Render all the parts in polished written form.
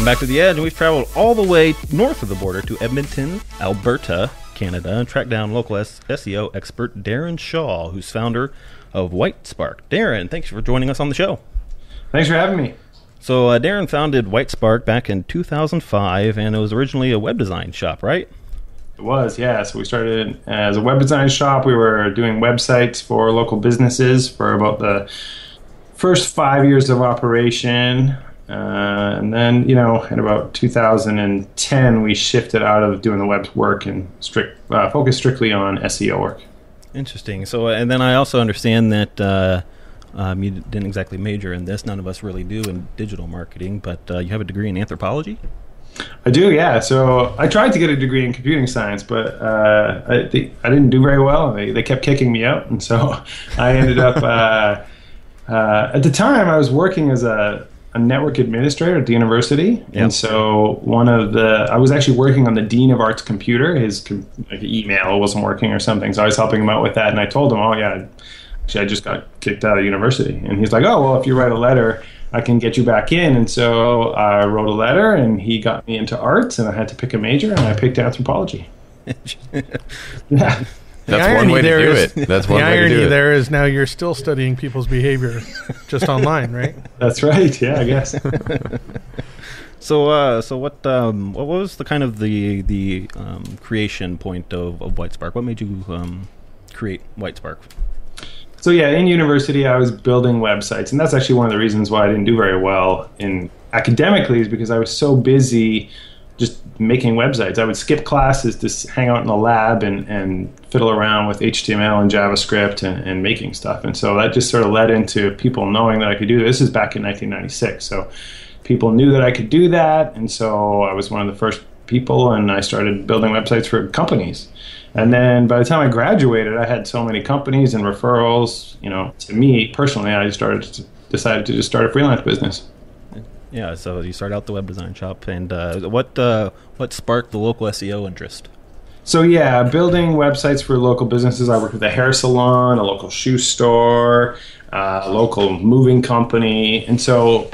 Back to the Edge, and we've traveled all the way north of the border to Edmonton, Alberta, Canada, and tracked down local SEO expert Darren Shaw, who's founder of Whitespark. Darren, thanks for joining us on the show. Thanks for having me. So Darren founded Whitespark back in 2005, and it was originally a web design shop, right? It was, yeah. So we started as a web design shop. We were doing websites for local businesses for about the first 5 years of operation. And then, in about 2010, we shifted out of doing the web work and focused strictly on SEO work. Interesting. So, and then I also understand that you didn't exactly major in this. None of us really do in digital marketing, but you have a degree in anthropology? I do, yeah. So I tried to get a degree in computing science, but I didn't do very well. They kept kicking me out, and so I ended up... at the time, I was working as a network administrator at the university, yep. And so I was actually working on the Dean of Arts computer. His email wasn't working or something, so I was helping him out with that, and I told him, actually, I just got kicked out of university. And he's like, oh, well, if you write a letter, I can get you back in. And so I wrote a letter, and he got me into arts, and I had to pick a major, and I picked anthropology. Yeah. That's one way to do it. That's one way to do it. The irony there is now you're still studying people's behavior just online, right? That's right. Yeah, I guess. So what was the kind of the creation point of Whitespark? What made you create Whitespark? So yeah, in university, I was building websites, and that's actually one of the reasons why I didn't do very well in academically, is because I was so busy just making websites. I would skip classes to hang out in the lab and fiddle around with HTML and JavaScript and making stuff. And so that just sort of led into people knowing that I could do this. This is back in 1996. So people knew that I could do that. And so I was one of the first people, and I started building websites for companies. And then by the time I graduated, I had so many companies and referrals. To me personally, I decided to just start a freelance business. Yeah, so you started out the web design shop, and what sparked the local SEO interest? So yeah, building websites for local businesses. I worked with a hair salon, a local shoe store, a local moving company, and so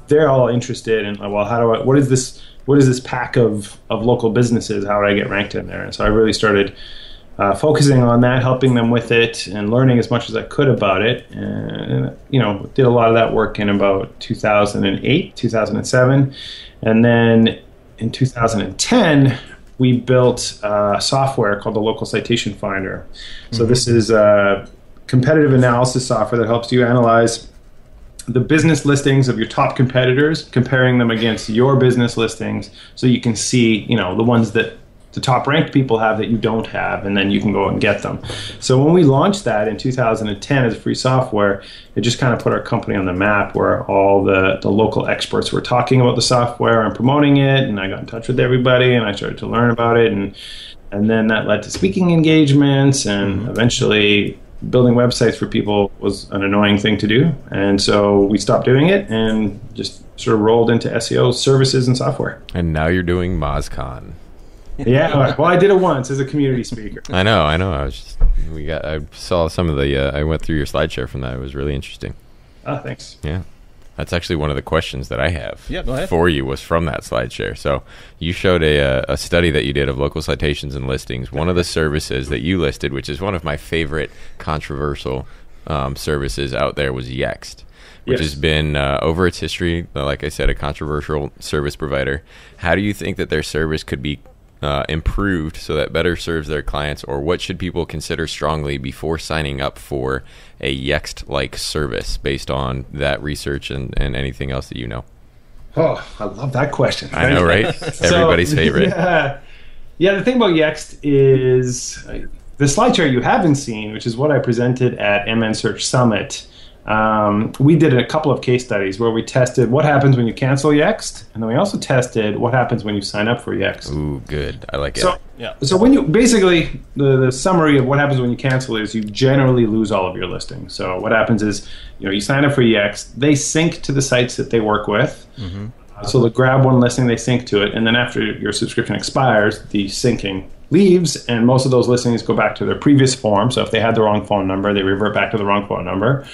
they're all interested in, well, what is this pack of local businesses? How do I get ranked in there? And so I really started focusing on that, helping them with it, and learning as much as I could about it. And, did a lot of that work in about 2008, 2007. And then in 2010, we built software called the Local Citation Finder. So this is a competitive analysis software that helps you analyze the business listings of your top competitors, comparing them against your business listings, so you can see, the ones that the top ranked people have that you don't have, and then you can go and get them. So when we launched that in 2010 as free software, it just kind of put our company on the map, where all the local experts were talking about the software and promoting it, and I got in touch with everybody, and I started to learn about it, and then that led to speaking engagements, and eventually building websites for people was an annoying thing to do, and so we stopped doing it and just sort of rolled into SEO services and software. And now you're doing MozCon. Yeah, well, I did it once as a community speaker. I know. I saw some of I went through your slideshare from that. It was really interesting. Oh, thanks. Yeah. That's actually one of the questions that I have for you was from that slideshare. So you showed a study that you did of local citations and listings. One of the services that you listed, which is one of my favorite controversial services out there, was Yext, which has been, over its history, like I said, a controversial service provider. How do you think that their service could be improved so that better serves their clients, or what should people consider strongly before signing up for a Yext-like service based on that research and anything else that you know? Oh, I love that question. I know, right? Everybody's favorite. Yeah, the thing about Yext is the slideshare you haven't seen, which is what I presented at MN Search Summit. We did a couple of case studies where we tested what happens when you cancel Yext, and then we also tested what happens when you sign up for Yext. Ooh, good. I like it. So when you basically, the summary of what happens when you cancel is you generally lose all of your listings. So what happens is, you sign up for Yext, they sync to the sites that they work with. So they'll grab one listing, they sync to it, and then after your subscription expires, the syncing leaves, and most of those listings go back to their previous form. So if they had the wrong phone number, they revert back to the wrong phone number.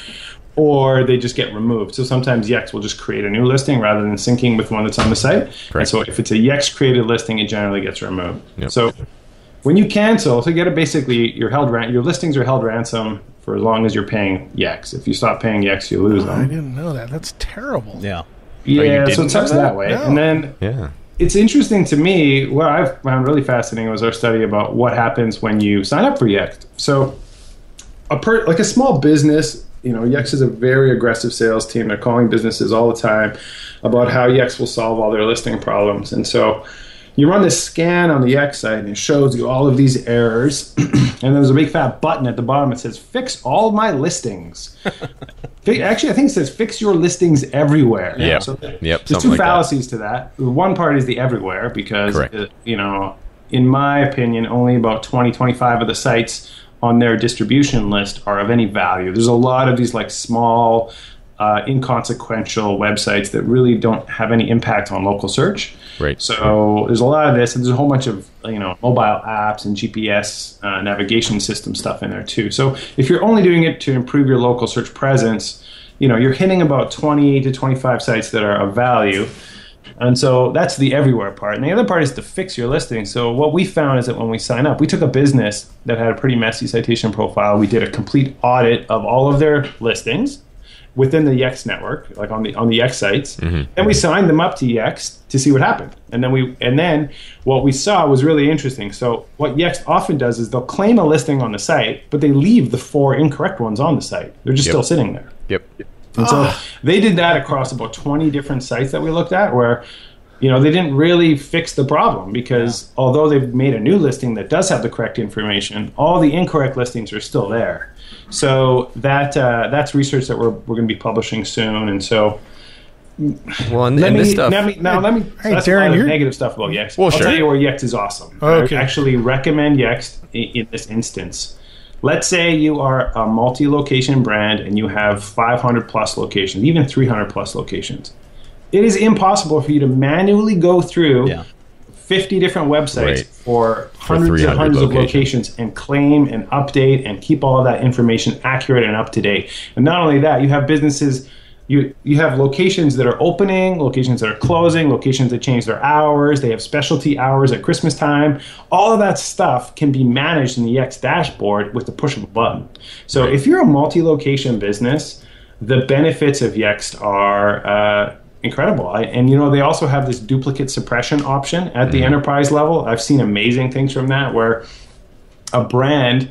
or they just get removed. So sometimes Yext will just create a new listing rather than syncing with one that's on the site. Correct. And so if it's a Yext created listing, it generally gets removed. Yep. So when you cancel, so you get it basically, your listings are held ransom for as long as you're paying Yext. If you stop paying Yext, you lose them. I didn't know that. That's terrible. Yeah. Yeah, so didn't it sucks know that? that way. No. And then Yeah. it's interesting to me, what I've found really fascinating was our study about what happens when you sign up for Yext. So like a small business, Yext is a very aggressive sales team. They're calling businesses all the time about how Yext will solve all their listing problems. And so you run this scan on the Yext site, and it shows you all of these errors. And there's a big fat button at the bottom that says, fix all my listings. Actually, I think it says, fix your listings everywhere. Yep. So Yep, there's something two like that. fallacies to that. One part is the everywhere, because, Correct. in my opinion, only about 25 of the sites on their distribution list are of any value. There's a lot of these like small, inconsequential websites that really don't have any impact on local search. Right. So there's a lot of this, and there's a whole bunch of mobile apps and GPS navigation system stuff in there too. So if you're only doing it to improve your local search presence, you're hitting about 20 to 25 sites that are of value. And so that's the everywhere part. And the other part is to fix your listing. So what we found is that when we sign up, we took a business that had a pretty messy citation profile. We did a complete audit of all of their listings within the Yext network, like on the Yext sites, and we signed them up to Yext to see what happened. And then what we saw was really interesting. So what Yext often does is they'll claim a listing on the site, but they leave the 4 incorrect ones on the site. They're just still sitting there. Yep. And so they did that across about 20 different sites that we looked at, where they didn't really fix the problem, because although they've made a new listing that does have the correct information, all the incorrect listings are still there. So that's research that we're going to be publishing soon. And so Well, and this stuff. Hey, that's Darren, a lot of you're- negative stuff about Yext. Well, I'll sure. tell you where Yext is awesome. Okay. I actually recommend Yext in this instance. Let's say you are a multi-location brand and you have 500 plus locations, even 300 plus locations. It is impossible for you to manually go through 50 different websites Right. for hundreds and 300 hundreds of locations. locations and claim and update and keep all of that information accurate and up to date. And not only that, you have businesses, you have locations that are opening, locations that are closing, locations that change their hours. They have specialty hours at Christmas time. All of that stuff can be managed in the Yext dashboard with the push of a button. So if you're a multi-location business, the benefits of Yext are incredible. And they also have this duplicate suppression option at the enterprise level. I've seen amazing things from that, where a brand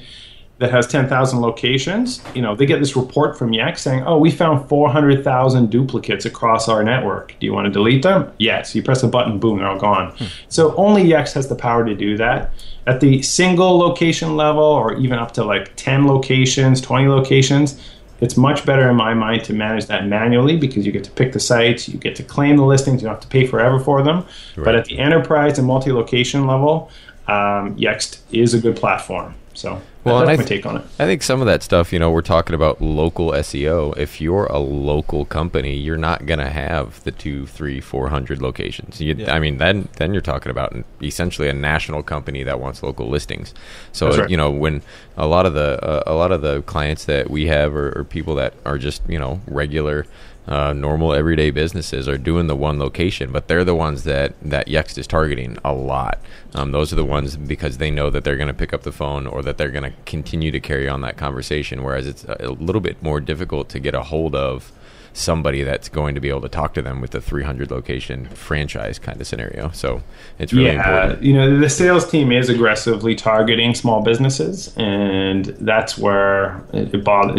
that has 10,000 locations, they get this report from Yext saying, oh, we found 400,000 duplicates across our network. Do you want to delete them? Yes. You press a button, boom, they're all gone. So only Yext has the power to do that. At the single location level, or even up to like 10 locations, 20 locations, it's much better in my mind to manage that manually, because you get to pick the sites, you get to claim the listings, you don't have to pay forever for them. Right. But at the enterprise and multi-location level, Yext is a good platform. So that's my take on it. I think some of that stuff, we're talking about local SEO. If you're a local company, you're not going to have the 200, 300, 400 locations. I mean, then you're talking about essentially a national company that wants local listings. So, That's right. when a lot of the clients that we have are people that are just, regular, normal everyday businesses are doing the one location, but they're the ones that Yext is targeting a lot. Those are the ones because they know that they're going to pick up the phone, or that they're going to continue to carry on that conversation, whereas it's a little bit more difficult to get a hold of somebody that's going to be able to talk to them with the 300 location franchise kind of scenario. So it's really important. The sales team is aggressively targeting small businesses, and that's where it bothers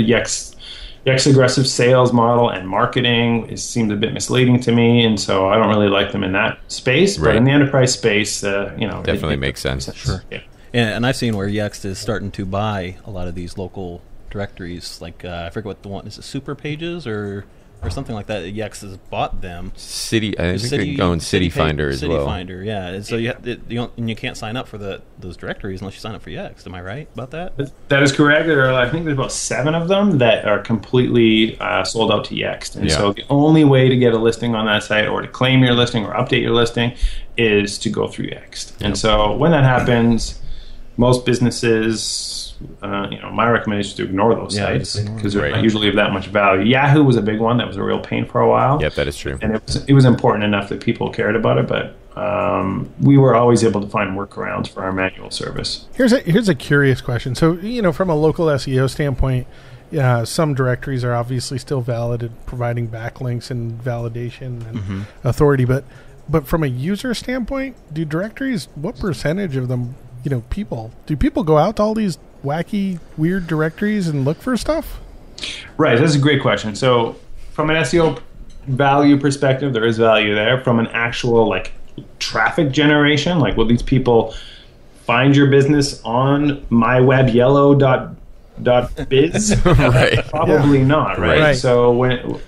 Yext's aggressive sales model and marketing seems a bit misleading to me, and so I don't really like them in that space. But Right. in the enterprise space, Definitely makes sense. Sure. Yeah. And I've seen where Yext is starting to buy a lot of these local directories. Like I forget what the one is, it Super Pages or something like that. Yext has bought them. I think they're going City Finder as well. City Finder, yeah. And so you can't sign up for those directories unless you sign up for Yext. Am I right about that? That is correct. I think there's about 7 of them that are completely sold out to Yext. And so the only way to get a listing on that site, or to claim your listing or update your listing, is to go through Yext. And so when that happens, most businesses, my recommendation is to ignore those sites because they're not usually of that much value. Yahoo was a big one that was a real pain for a while. Yep, that is true. And it was important enough that people cared about it, but we were always able to find workarounds for our manual service. Here's a curious question. So, from a local SEO standpoint, some directories are obviously still valid at providing backlinks and validation and authority, but from a user standpoint, do directories, what percentage of them, do people go out to all these wacky, weird directories and look for stuff? Right, that's a great question. So from an SEO value perspective, there is value there. From an actual traffic generation, will these people find your business on mywebyellow.biz? Right. Probably not, right? Right. So when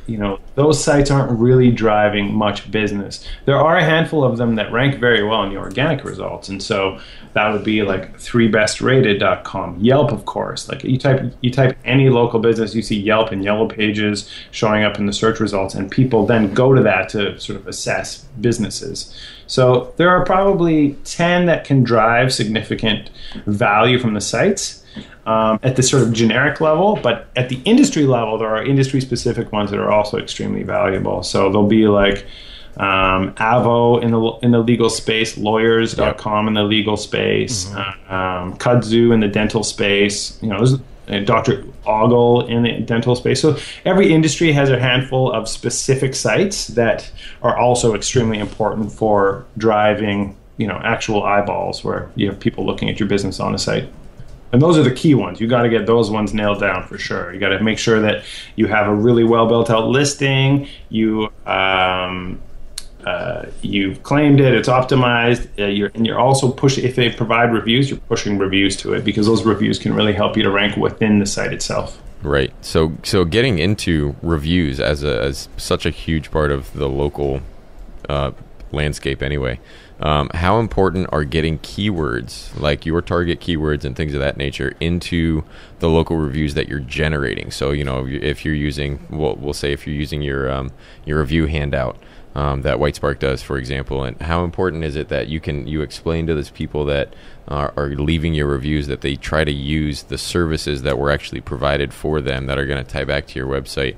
those sites aren't really driving much business. There are a handful of them that rank very well in the organic results, and so that would be 3bestrated.com, Yelp, of course. You type any local business, you see Yelp and Yellow Pages showing up in the search results, and people then go to that to sort of assess businesses. So there are probably 10 that can drive significant value from the sites at the sort of generic level, but at the industry level, there are industry-specific ones that are also extremely valuable. So there'll be Avo in the legal space, lawyers.com in the legal space, Kudzu in the dental space. There's Dr. Ogle in the dental space. So every industry has a handful of specific sites that are also extremely important for driving, actual eyeballs where you have people looking at your business on a site. And those are the key ones. You got to get those ones nailed down for sure. You got to make sure that you have a really well built out listing. You've claimed it. It's optimized. You're also pushing. If they provide reviews, you're pushing reviews to it because those reviews can really help you to rank within the site itself. Right. So getting into reviews as such a huge part of the local landscape anyway. How important are getting keywords, like your target keywords and things of that nature, into the local reviews that you're generating? So, if you're using, we'll say if you're using your review handout that Whitespark does, for example, and how important is it that you explain to those people that are leaving your reviews that they try to use the services that were actually provided for them that are going to tie back to your website?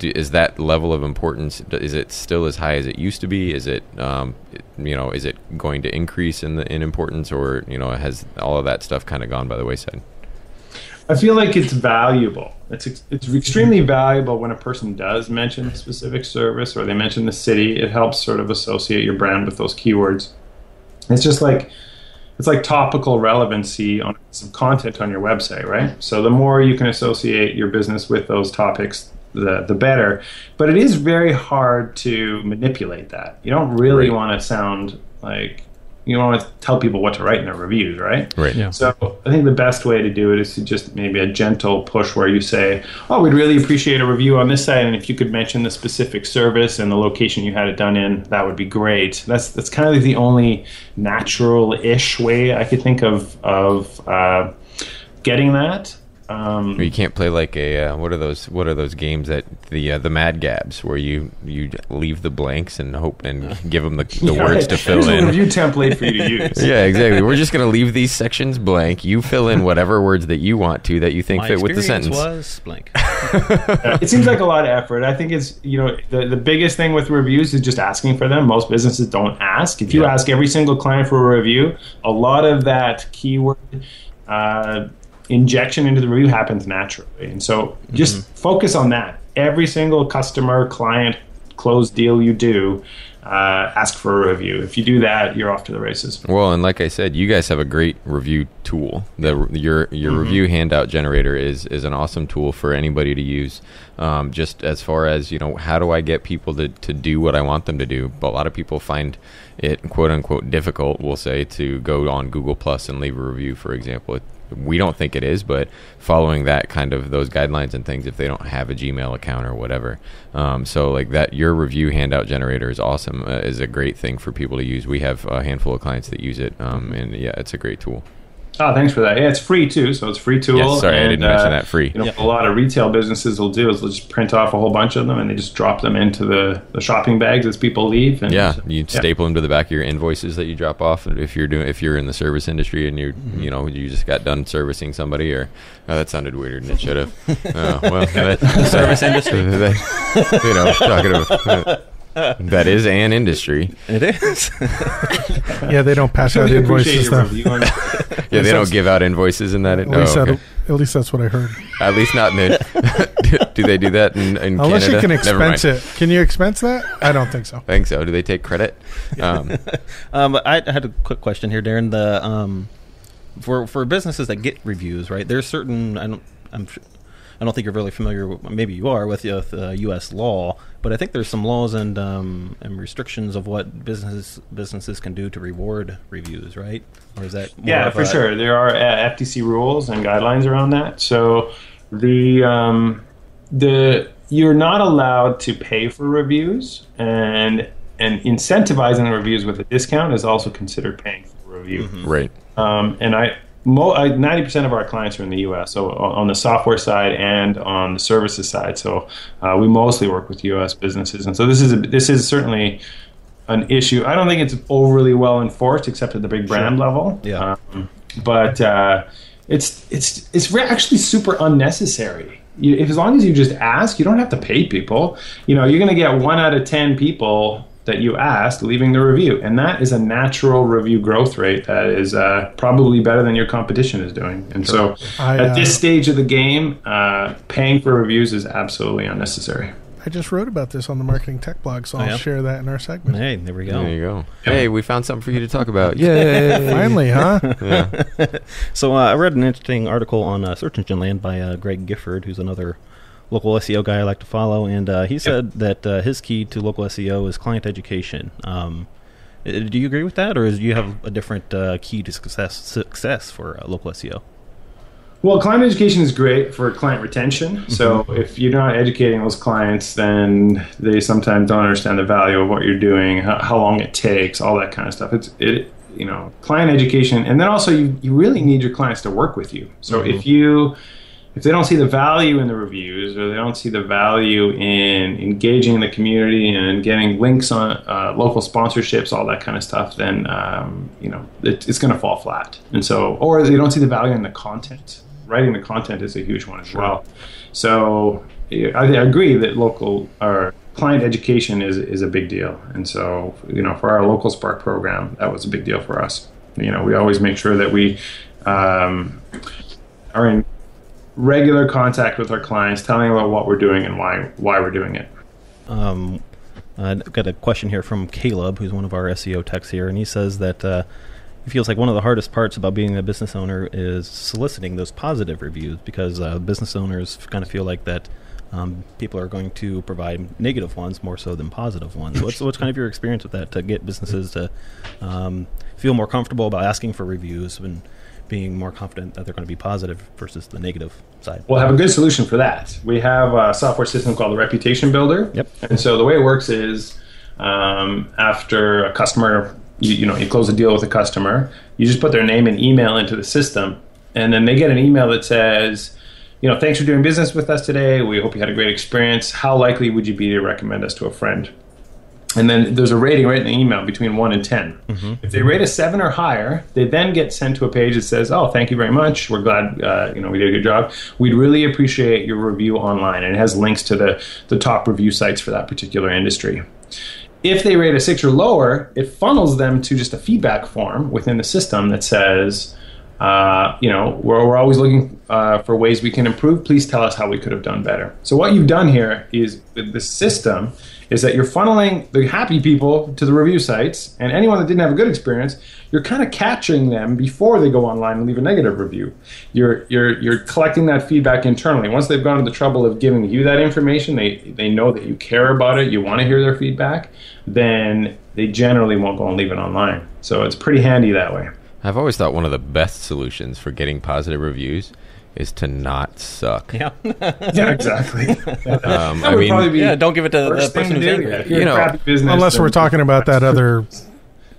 Is that level of importance, is it still as high as it used to be? Is it, is it going to increase in importance, or, has all of that stuff kind of gone by the wayside? I feel like it's valuable. It's extremely valuable when a person does mention a specific service or they mention the city. It helps sort of associate your brand with those keywords. It's just it's like topical relevancy on some content on your website, right? So the more you can associate your business with those topics, the better. But it is very hard to manipulate that. You don't really want to sound like, you don't want to tell people what to write in their reviews, right? Right. Yeah. So I think the best way to do it is to just maybe a gentle push where you say, we'd really appreciate a review on this site, and if you could mention the specific service and the location you had it done in, that would be great. That's kind of the only natural-ish way I could think of getting that. You can't play like a what are those games that the Mad Gabs where you leave the blanks and hope and give them the words to fill in. There's a in. review template for you to use. Yeah, exactly. We're just going to leave these sections blank. You fill in whatever words that you want to that you think fit with the sentence. My experience was blank. It seems like a lot of effort. I think it's the biggest thing with reviews is just asking for them. Most businesses don't ask. If you ask every single client for a review, a lot of that keyword injection into the review happens naturally. And so just focus on that. Every single customer, client, closed deal you do, ask for a review. If you do that, you're off to the races. Well, and like I said, you guys have a great review tool. Your review handout generator is an awesome tool for anybody to use. Just as far as, how do I get people to do what I want them to do? But a lot of people find it, quote unquote, difficult, we'll say, to go on Google Plus and leave a review, for example. We don't think it is, but following that kind of those guidelines and things, if they don't have a Gmail account or whatever. So like that, your review handout generator is awesome, is a great thing for people to use. We have a handful of clients that use it, and yeah, it's a great tool. Oh, thanks for that. Yeah, it's free too, so it's a free tool. Yes, sorry, I didn't mention that. Free. A lot of retail businesses will do is they'll just print off a whole bunch of them and they just drop them into the shopping bags as people leave. And you staple them to the back of your invoices that you drop off. If you're in the service industry and you just got done servicing somebody, or that sounded weirder than it should have. The service industry. Talking about. That is an industry. It is. Yeah, they don't pass out invoices. They don't give out invoices in that. At least that's what I heard. At least not in the. Do they do that in Unless Canada? You can expense it. Can you expense that? I don't think so. I think so. Do they take credit? I had a quick question here, Darren. For businesses that get reviews, right? There's certain I don't think you're really familiar with, maybe you are, with U.S. law, but I think there's some laws and restrictions of what businesses can do to reward reviews, right? Or is that more for sure. There are FTC rules and guidelines around that. So you're not allowed to pay for reviews, and incentivizing reviews with a discount is also considered paying for a review. Mm-hmm. Right. 90% of our clients are in the U.S., so on the software side and on the services side. So we mostly work with U.S. businesses, and so this is certainly an issue. I don't think it's overly well enforced, except at the big brand level. Yeah, but it's actually super unnecessary. As long as you just ask, you don't have to pay people. You're going to get 1 out of 10 people that you asked leaving the review, and that is a natural review growth rate that is probably better than your competition is doing. And so at this stage of the game, paying for reviews is absolutely unnecessary. I just wrote about this on the Marketing Tech blog, so I'll share that in our segment. Hey, there we go. There you go. Hey, we found something for you to talk about. Yay! Finally, huh? Yeah. So I read an interesting article on Search Engine Land by Greg Gifford, who's another local SEO guy I like to follow, and he said that his key to local SEO is client education. Do you agree with that, or do you have a different key to success for local SEO? Well, client education is great for client retention. Mm-hmm. So if you're not educating those clients, then they sometimes don't understand the value of what you're doing, how long it takes, all that kind of stuff. Client education, and then also you really need your clients to work with you. So if they don't see the value in the reviews, or they don't see the value in engaging in the community and getting links on local sponsorships, all that kind of stuff, then it's going to fall flat. And so, or they don't see the value in the content. Writing the content is a huge one as well. So I agree that local or client education is a big deal. And so, for our Local Spark program, that was a big deal for us. We always make sure that we are in regular contact with our clients, telling them about what we're doing and why we're doing it. I've got a question here from Caleb, who's one of our SEO techs here, and he says that he feels like one of the hardest parts about being a business owner is soliciting those positive reviews, because business owners kind of feel like that people are going to provide negative ones more so than positive ones. What's kind of your experience with that, to get businesses to feel more comfortable about asking for reviews and being more confident that they're going to be positive versus the negative side? We'll have a good solution for that. We have a software system called the Reputation Builder. Yep. And so the way it works is after a customer, you close a deal with a customer, you just put their name and email into the system, and then they get an email that says, thanks for doing business with us today. We hope you had a great experience. How likely would you be to recommend us to a friend? And then there's a rating right in the email between 1 and 10. Mm-hmm. If they rate a 7 or higher, they then get sent to a page that says, "Oh, thank you very much. We're glad we did a good job. We'd really appreciate your review online." And it has links to the top review sites for that particular industry. If they rate a 6 or lower, it funnels them to just a feedback form within the system that says, we're always looking for ways we can improve. Please tell us how we could have done better. So what you've done here is, with the system, is that you're funneling the happy people to the review sites, and anyone that didn't have a good experience, you're kind of catching them before they go online and leave a negative review. You're collecting that feedback internally. Once they've gone to the trouble of giving you that information, they know that you care about it, you want to hear their feedback, then they generally won't go and leave it online. So it's pretty handy that way. I've always thought one of the best solutions for getting positive reviews is to not suck. Yeah, yeah, exactly. Don't give it to the person who's angry. Unless we're talking about that other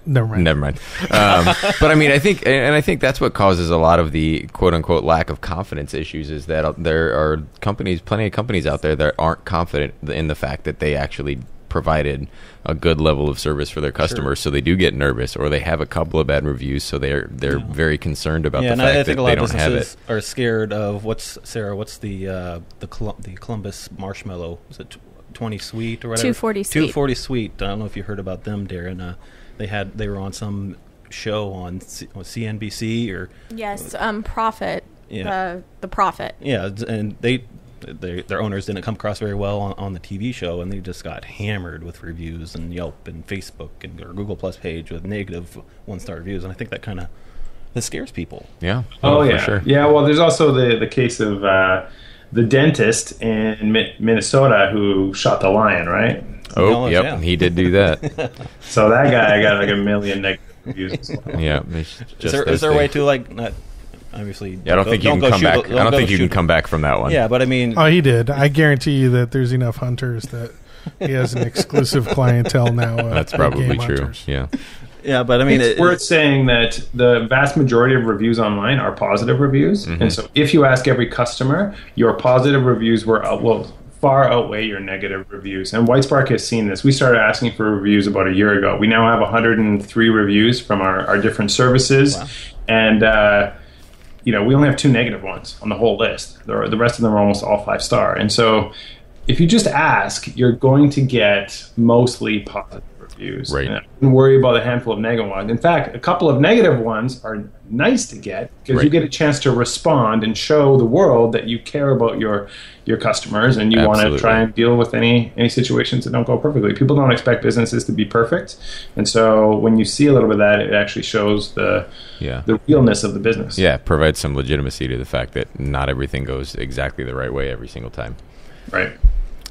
Never mind. Never mind. But I mean, I think that's what causes a lot of the quote unquote lack of confidence issues is that there are plenty of companies out there that aren't confident in the fact that they actually provided a good level of service for their customers, so they do get nervous, or they have a couple of bad reviews, so they're very concerned about the fact that they don't have it. I think a lot of businesses are scared of what's the Columbus marshmallow? Is it 20 sweet or whatever? 240 sweet. 240 sweet. I don't know if you heard about them, Darren. They were on some show on CNBC or yes, Profit. Yeah. The Profit. Yeah, and their owners didn't come across very well on the TV show, and they just got hammered with reviews and Yelp and Facebook and their Google Plus page with negative 1-star reviews, and I think that scares people. Yeah. Oh yeah, for sure. Yeah. Well, there's also the case of the dentist in Minnesota who shot the lion, right? Oh, yep, he did do that. So that guy got like 1 million negative reviews as well. Yeah. Is there a way to like not? Obviously, yeah, I don't think you can come back. I don't think you can come back from that one. Yeah, but I mean, oh, he did. I guarantee you that there's enough hunters that he has an exclusive clientele now. That's probably true. Hunters. Yeah. Yeah, but I mean, it's worth saying that the vast majority of reviews online are positive reviews, and so if you ask every customer, your positive reviews will far outweigh your negative reviews. And Whitespark has seen this. We started asking for reviews about a year ago. We now have 103 reviews from our different services, wow. And we only have 2 negative ones on the whole list. The rest of them are almost all 5-star. And so if you just ask, you're going to get mostly positive reviews. Right. And I wouldn't worry about a handful of negative ones. In fact, a couple of negative ones are nice to get because you get a chance to respond and show the world that you care about your customers and you want to try and deal with any situations that don't go perfectly. People don't expect businesses to be perfect. And so when you see a little bit of that, it actually shows the realness of the business. Yeah, provides some legitimacy to the fact that not everything goes exactly the right way every single time. Right.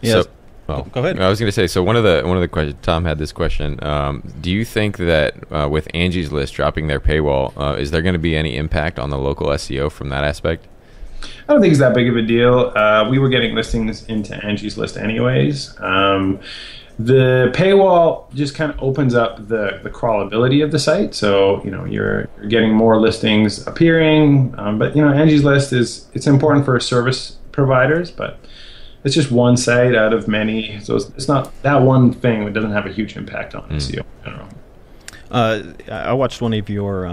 Yeah. So, well, go ahead. I was going to say, so one of the questions, Tom had this question. Do you think that with Angie's List dropping their paywall, is there going to be any impact on the local SEO from that aspect? I don't think it's that big of a deal. We were getting listings into Angie's List anyways. The paywall just kind of opens up the crawlability of the site. So, you're getting more listings appearing. But, Angie's List it's important for service providers, but it's just one site out of many. So it's not that one thing that doesn't have a huge impact on SEO in general. I watched one of your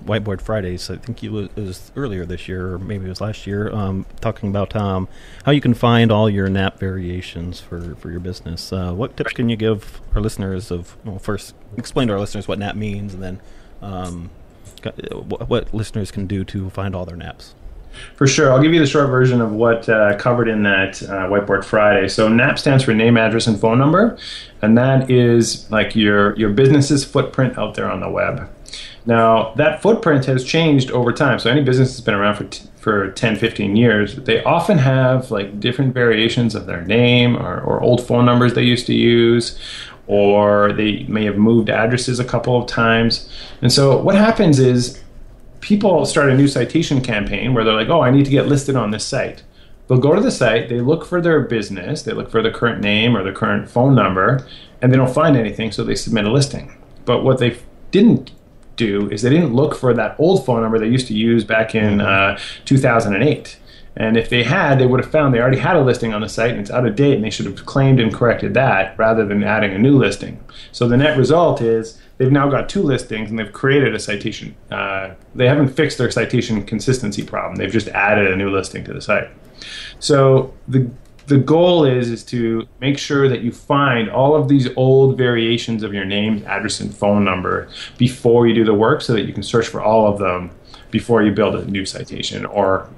Whiteboard Fridays. I think it was earlier this year, or maybe it was last year, talking about how you can find all your NAP variations for your business. What tips can you give our listeners first explain to our listeners what NAP means, and then what listeners can do to find all their NAPs? For sure. I'll give you the short version of what covered in that Whiteboard Friday. So NAP stands for name, address, and phone number. And that is like your business's footprint out there on the web. Now, that footprint has changed over time. So any business that's been around for 10, 15 years, they often have like different variations of their name or old phone numbers they used to use, or they may have moved addresses a couple of times. And so what happens is people start a new citation campaign where they're like, oh, I need to get listed on this site. They'll go to the site, they look for their business, they look for the current name or the current phone number, and they don't find anything, so they submit a listing. But what they didn't do is they didn't look for that old phone number they used to use back in 2008. And if they had, they would have found they already had a listing on the site and it's out of date, and they should have claimed and corrected that rather than adding a new listing. So the net result is they've now got 2 listings and they've created a citation. They haven't fixed their citation consistency problem. They've just added a new listing to the site. So the goal is to make sure that you find all of these old variations of your name, address, and phone number before you do the work, so that you can search for all of them before you build a new citation, or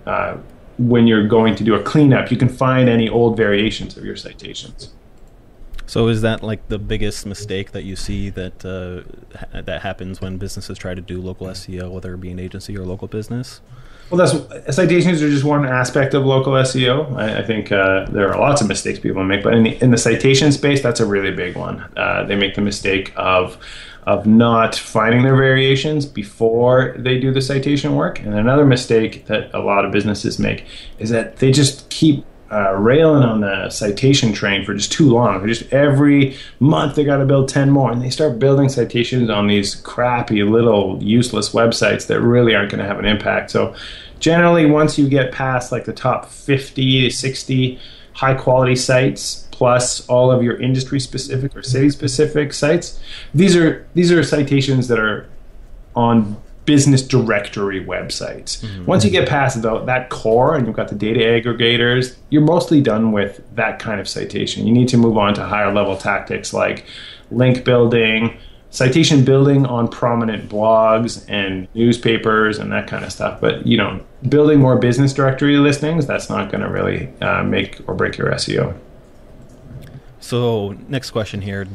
when you're going to do a cleanup, you can find any old variations of your citations. So is that like the biggest mistake that you see that that happens when businesses try to do local SEO, whether it be an agency or a local business? Well, citations are just one aspect of local SEO. I think there are lots of mistakes people make, but in the citation space, that's a really big one. They make the mistake of not finding their variations before they do the citation work. And another mistake that a lot of businesses make is that they just keep railing on the citation train for just too long. Just every month they got to build 10 more, and they start building citations on these crappy little useless websites that really aren't going to have an impact. So generally, once you get past like the top 50 to 60 high quality sites, plus all of your industry specific or city specific sites, these are citations that are on business directory websites. Once you get past that core and you've got the data aggregators, you're mostly done with that kind of citation. You need to move on to higher level tactics like link building, citation building on prominent blogs and newspapers and that kind of stuff. But building more business directory listings, that's not going to really make or break your SEO. So next question here,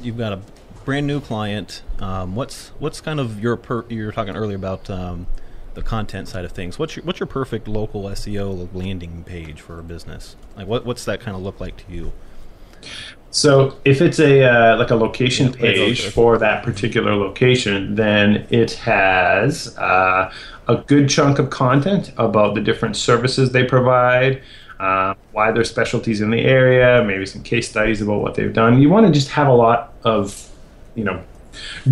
you've got a brand new client. What's kind of you were talking earlier about the content side of things. What's your perfect local SEO landing page for a business? Like what's that kind of look like to you? So if it's a location page for that particular location, then it has a good chunk of content about the different services they provide, why their specialties in the area, maybe some case studies about what they've done. You want to just have a lot of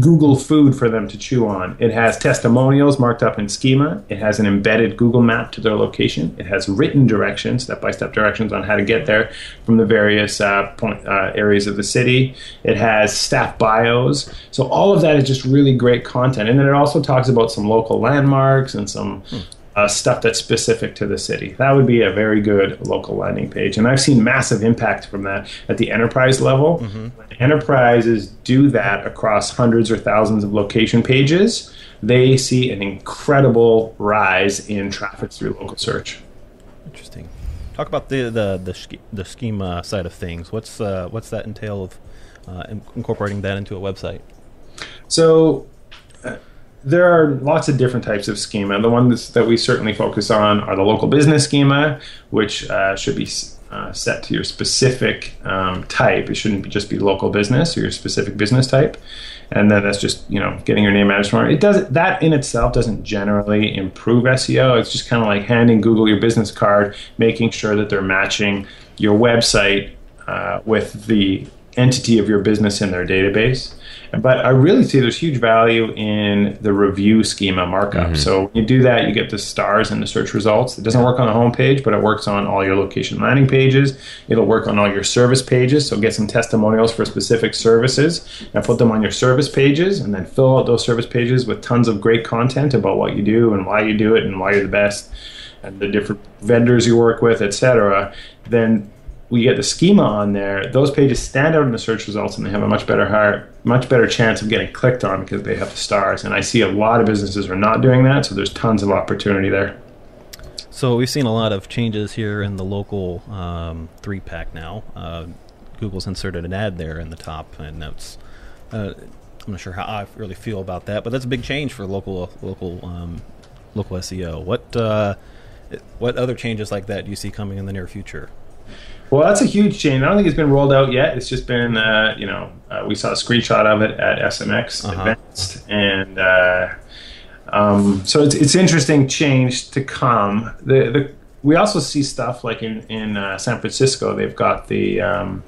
Google food for them to chew on. It has testimonials marked up in schema. It has an embedded Google map to their location. It has written directions, step-by-step directions on how to get there from the various areas of the city. It has staff bios. So all of that is just really great content. And then it also talks about some local landmarks and some stuff that's specific to the city. That would be a very good local landing page. And I've seen massive impact from that at the enterprise level. When enterprises do that across hundreds or thousands of location pages, they see an incredible rise in traffic through local search. Interesting. Talk about the schema side of things. What's that entail of incorporating that into a website? So there are lots of different types of schema. The ones that we certainly focus on are the local business schema, which should be set to your specific type. It shouldn't just be local business or your specific business type. And then that's just getting your name address more. That in itself doesn't generally improve SEO. It's just kind of like handing Google your business card, making sure that they're matching your website with the entity of your business in their database. But I really see there's huge value in the review schema markup. So when you do that, you get the stars in the search results. It doesn't work on the home page, but it works on all your location landing pages. It'll work on all your service pages. So get some testimonials for specific services and put them on your service pages, and then fill out those service pages with tons of great content about what you do and why you do it and why you're the best and the different vendors you work with, etc. Then we get the schema on there. Those pages stand out in the search results, and they have a much better chance of getting clicked on because they have the stars. And I see a lot of businesses are not doing that, so there's tons of opportunity there. So we've seen a lot of changes here in the local 3-pack now. Google's inserted an ad there in the top, and that's I'm not sure how I really feel about that, but that's a big change for local SEO. What other changes like that do you see coming in the near future? Well, that's a huge change. I don't think it's been rolled out yet. It's just been, we saw a screenshot of it at SMX Advanced, and so it's interesting change to come. We also see stuff like in San Francisco. They've got the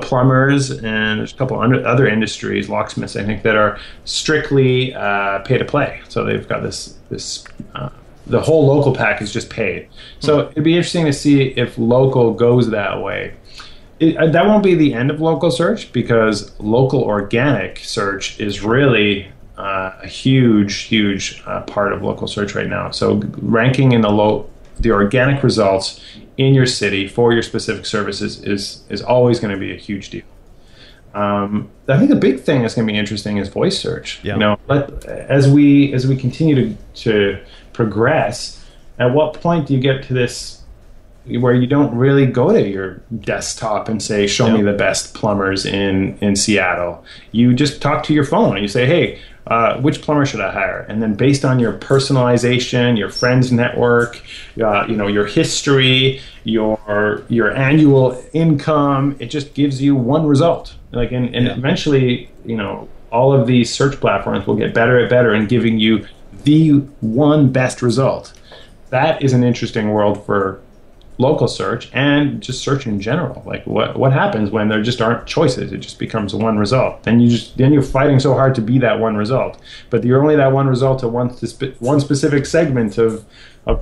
plumbers, and there's a couple other industries, locksmiths, I think, that are strictly pay to play. So they've got this. The whole local pack is just paid. So it'd be interesting to see if local goes that way. That won't be the end of local search, because local organic search is really a huge part of local search right now. So ranking in the organic results in your city for your specific services is always going to be a huge deal. I think the big thing that's going to be interesting is voice search. Yeah. As we continue to progress, at what point do you get to this where you don't really go to your desktop and say, show me the best plumbers in Seattle? You just talk to your phone and you say, hey, which plumber should I hire? And then based on your personalization, your friends network, your history, your annual income, it just gives you one result. Eventually, all of these search platforms will get better and better in giving you the one best result. That is an interesting world for local search and just search in general. Like what happens when there just aren't choices? It just becomes one result. Then you're fighting so hard to be that one result, but you're only that one result to one specific segment of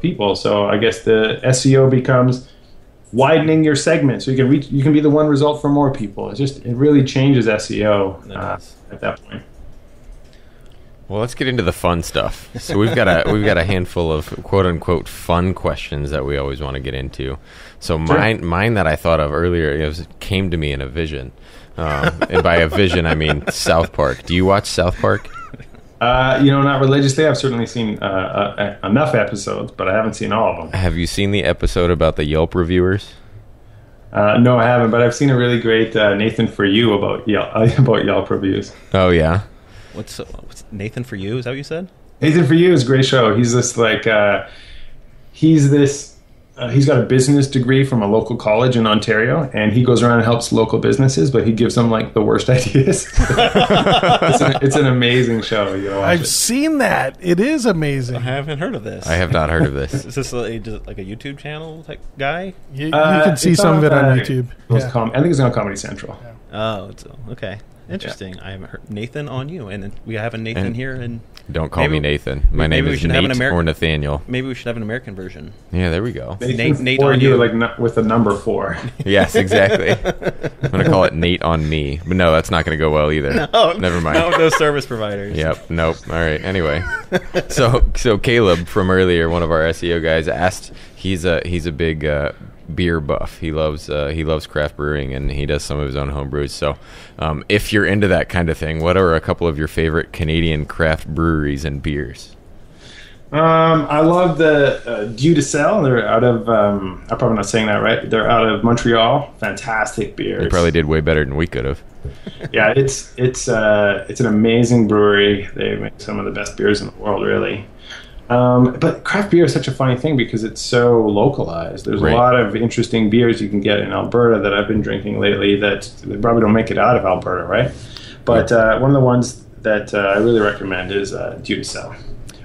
people. So I guess the SEO becomes widening your segment so you can be the one result for more people. It really changes SEO at that point. Well, let's get into the fun stuff. So we've got a handful of quote unquote fun questions that we always want to get into. So mine that I thought of earlier came to me in a vision, and by a vision I mean South Park. Do you watch South Park? Not religiously. I've certainly seen enough episodes, but I haven't seen all of them. Have you seen the episode about the Yelp reviewers? No, I haven't, but I've seen a really great Nathan For You about Yelp reviews. Oh, yeah? What's Nathan For You? Is that what you said? Nathan For You is a great show. He's he's got a business degree from a local college in Ontario, and he goes around and helps local businesses, but he gives them like the worst ideas. It's an amazing show. I've seen that. It is amazing. I haven't heard of this. I have not heard of this. Is this like a YouTube channel type guy? You can see some of it on YouTube. I think it's on Comedy Central. Yeah. Oh, okay. Interesting. Yeah. I haven't heard Nathan on You, and we have a Nathan here. And don't call me Nathan. My name is Nate or Nathaniel. Maybe we should have an American version. Yeah, there we go. Nate on You, like with the number 4. Yes, exactly. I'm going to call it Nate on Me, but no, that's not going to go well either. No, never mind. No, those service providers. Yep. Nope. All right. Anyway, so Caleb from earlier, one of our SEO guys, asked. He's a big beer buff. He loves craft brewing, and he does some of his own home brews. So if you're into that kind of thing, what are a couple of your favorite Canadian craft breweries and beers? I love the Dieu de Sel. They're out of I'm probably not saying that right. They're out of Montreal. Fantastic beers. They probably did way better than we could have. Yeah, it's an amazing brewery. They make some of the best beers in the world, really. But craft beer is such a funny thing because it's so localized. There's a lot of interesting beers you can get in Alberta that I've been drinking lately that they probably don't make it out of Alberta, right? But one of the ones that I really recommend is Dieu de Sel.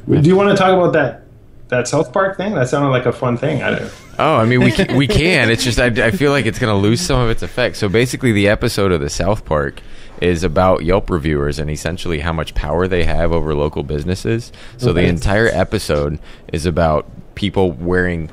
Do you want to talk about that South Park thing? That sounded like a fun thing. I mean, we can. It's just I feel like it's going to lose some of its effect. So basically, the episode of the South Park is about Yelp reviewers and essentially how much power they have over local businesses. So the entire episode is about people wearing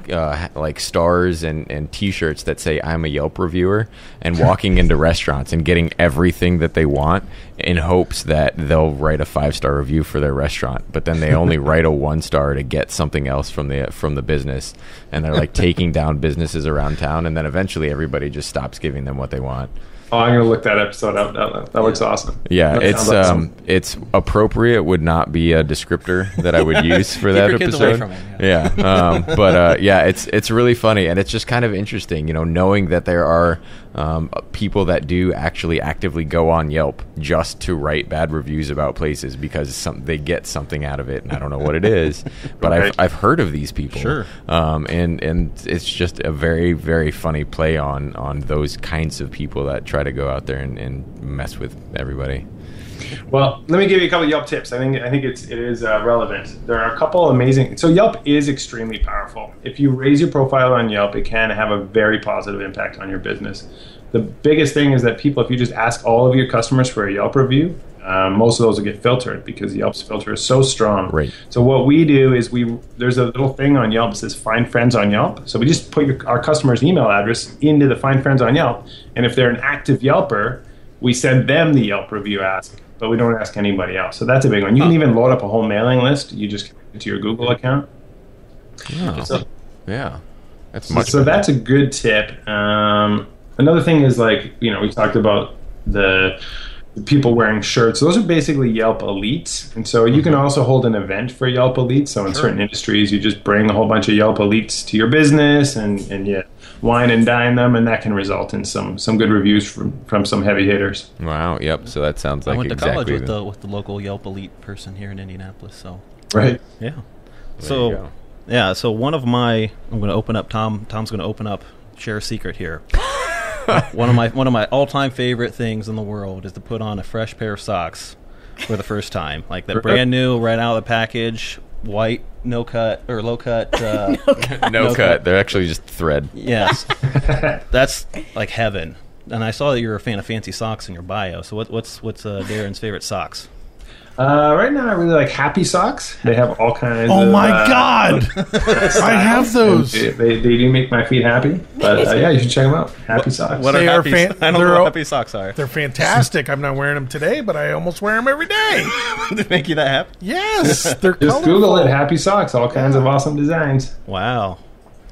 like stars and T-shirts that say "I'm a Yelp reviewer" and walking into restaurants and getting everything that they want in hopes that they'll write a 5-star review for their restaurant. But then they only write a 1-star to get something else from the business, and they're like taking down businesses around town, and then eventually everybody just stops giving them what they want. Oh, I'm gonna look that episode up. That looks awesome. Yeah, it's appropriate would not be a descriptor that I would use for that your kids episode. Away from it, but it's really funny, and it's just kind of interesting, knowing that there are people that do actually actively go on Yelp just to write bad reviews about places because they get something out of it, and I don't know what it is, but I've heard of these people. Sure. And it's just a very, very funny play on those kinds of people that try to go out there and mess with everybody. Well, let me give you a couple of Yelp tips. I think it is relevant. There are a couple amazing. So Yelp is extremely powerful. If you raise your profile on Yelp, it can have a very positive impact on your business. The biggest thing is that if you just ask all of your customers for a Yelp review, most of those will get filtered because Yelp's filter is so strong. Right. So what we do is there's a little thing on Yelp that says Find Friends on Yelp. So we just put our customer's email address into the Find Friends on Yelp, and if they're an active Yelper, we send them the Yelp review ask, but we don't ask anybody else. So that's a big one. You can even load up a whole mailing list. You just connect it to your Google account. Oh. Yeah. So that's a good tip. Another thing is we talked about the people wearing shirts. Those are basically Yelp elites. And so you can also hold an event for Yelp elites. So in certain industries, you just bring a whole bunch of Yelp elites to your business and you wine and dine them, and that can result in some good reviews from some heavy hitters. Wow. Yep. So that sounds like I went to college exactly with the local Yelp elite person here in Indianapolis. So right. Yeah. So So one of my I'm going to open up. Tom's going to open up. Share a secret here. One of my all-time favorite things in the world is to put on a fresh pair of socks for the first time, like that brand new, right out of the package, white, no cut or low cut. No cut. They're actually just thread. Yes, that's like heaven. And I saw that you're a fan of fancy socks in your bio. So what's Darren's favorite socks? Right now, I really like Happy Socks. They have all kinds. Oh of, my God! I have those. They do make my feet happy. But yeah, you should check them out. Happy Socks. What are They are happy? I don't know they're what happy socks are. They're fantastic. I'm not wearing them today, but I almost wear them every day. They make you that happy? Yes, they're Just colorful. Google it. Happy Socks. All kinds of awesome designs. Wow.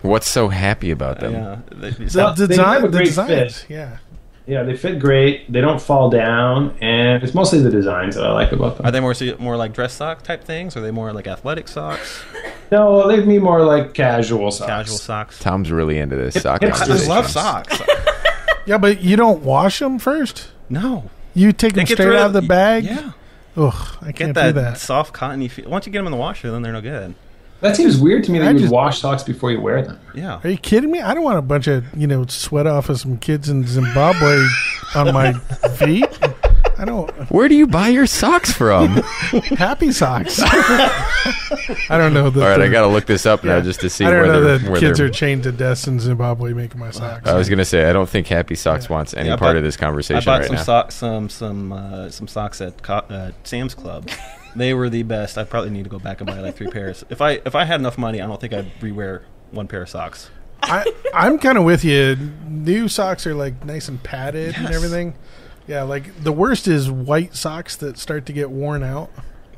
What's so happy about them? Yeah. The They have a the great designs. fit. Yeah. Yeah, they fit great. They don't fall down, and it's mostly the designs that I like about them. Are they more like dress sock type things? Or are they more like athletic socks? No, they'd be more like casual socks. Casual socks? Tom's really into this sock I I conversation. love socks. Yeah, but you don't wash them first. No. You take them They get straight rid out of the bag. Yeah. Ugh, I Get can't that, do that. soft cottony feel. Once you get them in the washer, then they're no good. That seems weird to me that I you would just- wash socks before you wear them. Yeah. Are you kidding me? I don't want a bunch of sweat off of some kids in Zimbabwe on my feet. I don't. Where do you buy your socks from? Happy socks. I don't know. All right, I got to look this up now just to see I don't where know they're. that where kids they're are chained to desks in Zimbabwe making my socks. I was going to say I don't think Happy Socks wants any Yeah, I part bought- of this I conversation bought right some now. socks, some socks at Sam's Club. They were the best. I probably need to go back and buy like 3 pairs. If I had enough money, I don't think I'd rewear 1 pair of socks. I'm kind of with you. New socks are like nice and padded and Yes. everything. Yeah, like the worst is white socks that start to get worn out.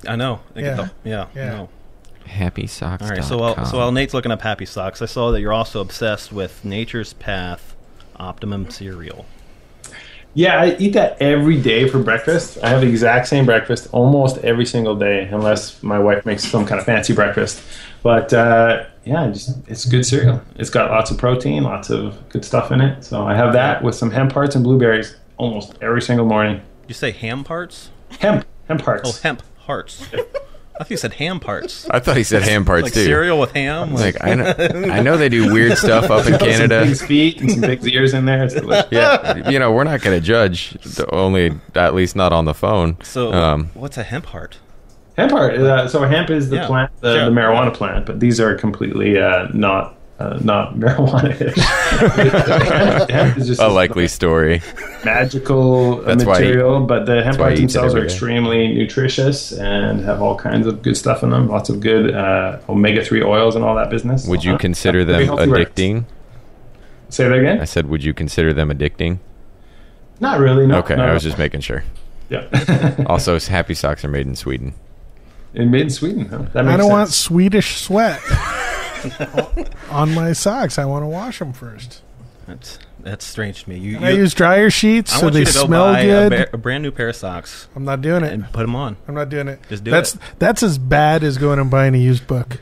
I know. They get Yeah. yeah. Yeah. I know. Happy Socks. All right. So while Nate's looking up Happy Socks, I saw that you're also obsessed with Nature's Path Optimum cereal. Yeah, I eat that every day for breakfast. I have the exact same breakfast almost every single day, unless my wife makes some kind of fancy breakfast. But yeah, it's good cereal. It's got lots of protein, lots of good stuff in it. So I have that with some hemp hearts and blueberries almost every single morning. You say ham parts? Hemp Oh, hearts. hemp hearts. I thought you said ham parts. I thought he said ham parts Like too. cereal with ham. Like I know they do weird stuff up in Some Canada. pig's feet and some pig's ears in there. It's delicious. Yeah, we're not going to judge. Only at least not on the phone. So what's a hemp heart? Hemp heart. So hemp is the Yeah, plant, the sure. marijuana plant, but these are completely not marijuana-ish. hemp is just a likely story. magical That's why material, but the hemp why hearts he eats it themselves are every day. extremely nutritious and have all kinds of good stuff in them. Lots of good omega-3 oils and all that business. Would you consider Very them healthy breakfast. addicting? Say that again? I said, would you consider them addicting? Not really. No. Okay, no, I was no. just making sure. Yeah. Also, Happy Socks are made in Sweden. And made in Sweden. Huh? That makes I don't sense. want Swedish sweat on my socks. I want to wash them first. That's strange to me. You, And I use dryer sheets I so want they you to go smell buy good. a brand new pair of socks I'm not doing it. and put them on. I'm not doing it. Just do That's as bad as going and buying a used book.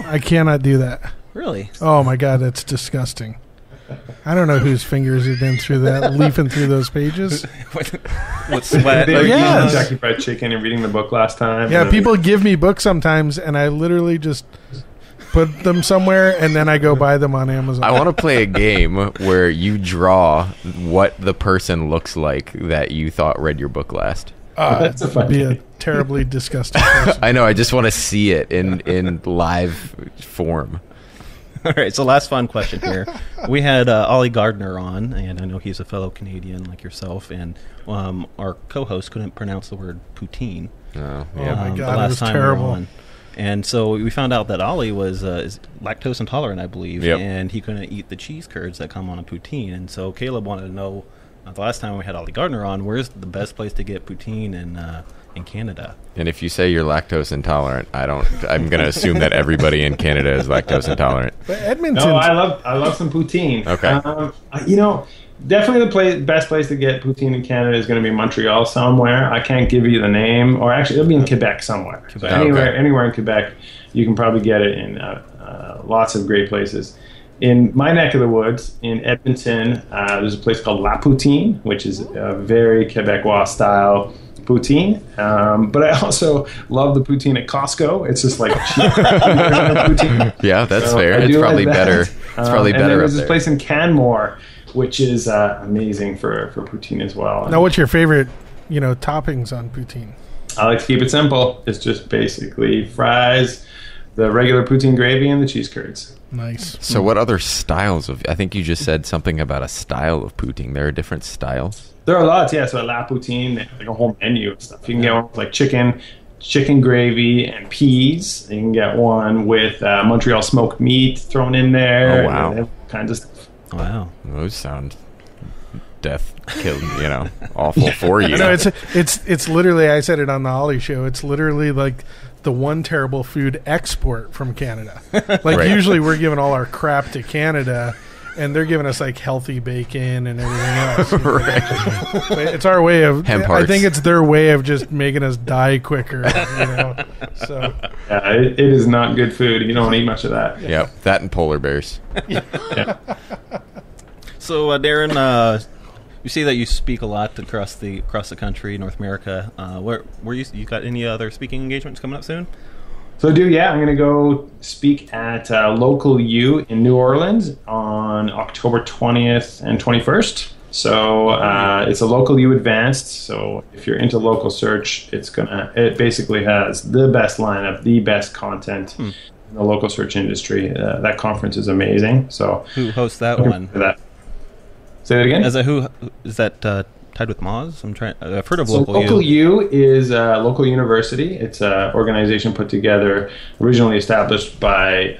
I cannot do that. Really? Oh my god, that's disgusting. I don't know whose fingers have been through that, leafing through those pages. With sweat? They were Yes. eating Kentucky Fried Chicken and reading the book last time. Yeah, and people give me books sometimes, and I literally just put them somewhere, and then I go buy them on Amazon. I want to play a game where you draw what the person looks like that you thought read your book last. That's a fun be a game. terribly disgusting person. I know. I just want to see it in live form. All right, so last fun question here. We had Ollie Gardner on, and I know he's a fellow Canadian like yourself, and our co-host couldn't pronounce the word poutine. Oh, Oh yeah. my the god, it last was time we were terrible. on. And so we found out that Ollie was is lactose intolerant, I believe, Yep. and he couldn't eat the cheese curds that come on a poutine. And so Caleb wanted to know, the last time we had Ollie Gardner on, where's the best place to get poutine in Canada? And if you say you're lactose intolerant, I'm going to assume that everybody in Canada is lactose intolerant. But Edmonton, No, I love some poutine. Okay. Definitely the best place to get poutine in Canada is going to be Montreal somewhere. I can't give you the name, or actually it'll be in Quebec somewhere. So Quebec. anywhere in Quebec, you can probably get it in lots of great places. In my neck of the woods, in Edmonton, there's a place called La Poutine, which is a very Quebecois style poutine. But I also love the poutine at Costco. It's just like cheap poutine. Yeah, that's So fair. I It's do probably like that. better. It's probably And then better up there's this there. place in Canmore, which is amazing for poutine as well. now what's your favorite, toppings on poutine? I like to keep it simple. It's just basically fries, the regular poutine gravy, and the cheese curds. Nice. So what other styles of... I think you just said something about a style of poutine. There are different styles? There are lots, yeah. So at La Poutine, they have like a whole menu of stuff. You can get one with like chicken gravy and peas. You can get one with Montreal smoked meat thrown in there. Oh, wow. They have all kinds of stuff. Wow. Those sound death killed, awful for you. No, it's literally, I said it on the Ollie show, it's literally like the one terrible food export from Canada. Like Right. usually we're giving all our crap to Canada and they're giving us like healthy bacon and everything else. Right. But it's our way of, Hemp I hearts. think it's their way of just making us die quicker, So Yeah, it is not good food. You don't want to eat much of that. Yep, that and polar bears. Yeah. So, Darren, you see that you speak a lot across the country, North America. Where you got any other speaking engagements coming up soon? So I'm going to go speak at Local U in New Orleans on October 20th and 21st. So it's a Local U Advanced. So if you're into local search, it basically has the best lineup, the best content in the local search industry. That conference is amazing. So Who hosts that one? for that. Say that again. Is that tied with Moz? I've heard of So Local U. U is a local university. It's an organization put together, originally established by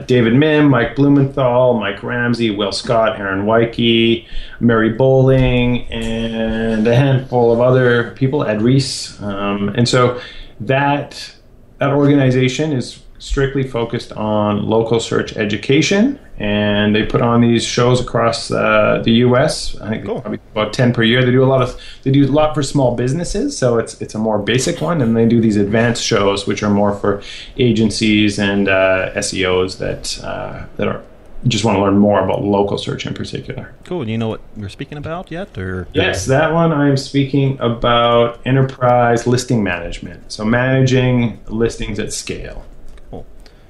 David Mim, Mike Blumenthal, Mike Ramsey, Will Scott, Aaron Wyke, Mary Bowling, and a handful of other people, Ed Reese. And so that organization is strictly focused on local search education, and they put on these shows across the U.S. I think Cool. probably about 10 per year. They do a lot for small businesses, so it's a more basic one, and they do these advanced shows, which are more for agencies and SEOs that are just want to learn more about local search in particular. Cool. Do you know what you're speaking about yet? Or Yes, that one I'm speaking about enterprise listing management, so managing listings at scale.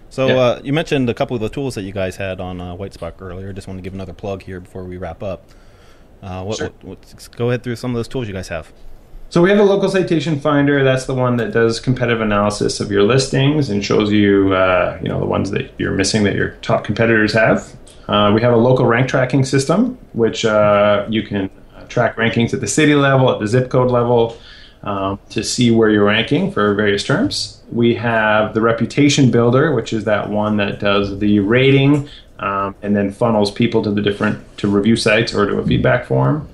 So Yeah. you mentioned a couple of the tools that you guys had on Whitespark earlier. Just want to give another plug here before we wrap up. Sure. Go ahead through some of those tools you guys have. So we have a local citation finder. That's the one that does competitive analysis of your listings and shows you, the ones that you're missing that your top competitors have. We have a local rank tracking system, which you can track rankings at the city level, at the zip code level, to see where you're ranking for various terms. We have the reputation builder, which is that one that does the rating and then funnels people to review sites or to a feedback form.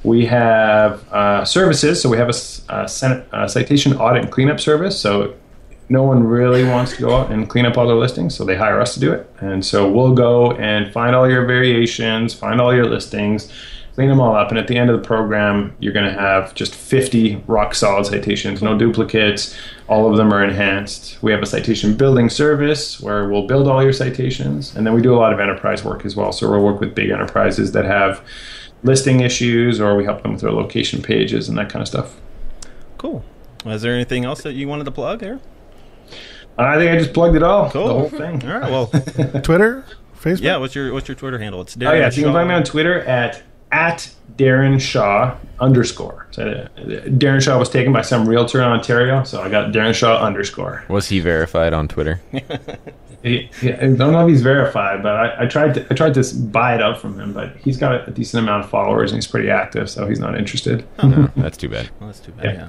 We have services, so we have a citation audit and cleanup service. So no one really wants to go out and clean up all their listings, so they hire us to do it. And so we'll go and find all your variations, find all your listings, clean them all up, and at the end of the program, you're going to have just 50 rock-solid citations, no duplicates. All of them are enhanced. We have a citation building service where we'll build all your citations, and then we do a lot of enterprise work as well. So we'll work with big enterprises that have listing issues, or we help them with their location pages and that kind of stuff. Cool. Is there anything else that you wanted to plug there? I think I just plugged it all, Cool. the whole thing. All right. Well, Twitter, Facebook. yeah. What's your Twitter handle? It's Darren Oh yeah, so you can Shaw. find me on Twitter at Darren Shaw _. So Darren Shaw was taken by some realtor in Ontario, so I got Darren Shaw _ Was he verified on Twitter? I don't know if he's verified, but I tried to buy it up from him, but he's got a decent amount of followers and he's pretty active, so he's not interested. No, that's too bad. Well, that's too bad. Yeah. Yeah.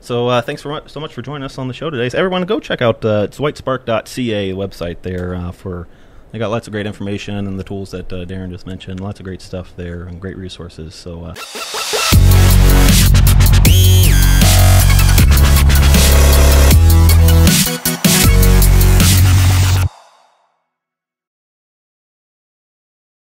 So thanks so much for joining us on the show today. So everyone, go check out it's whitespark.ca website there they got lots of great information and the tools that Darren just mentioned. Lots of great stuff there and great resources. So.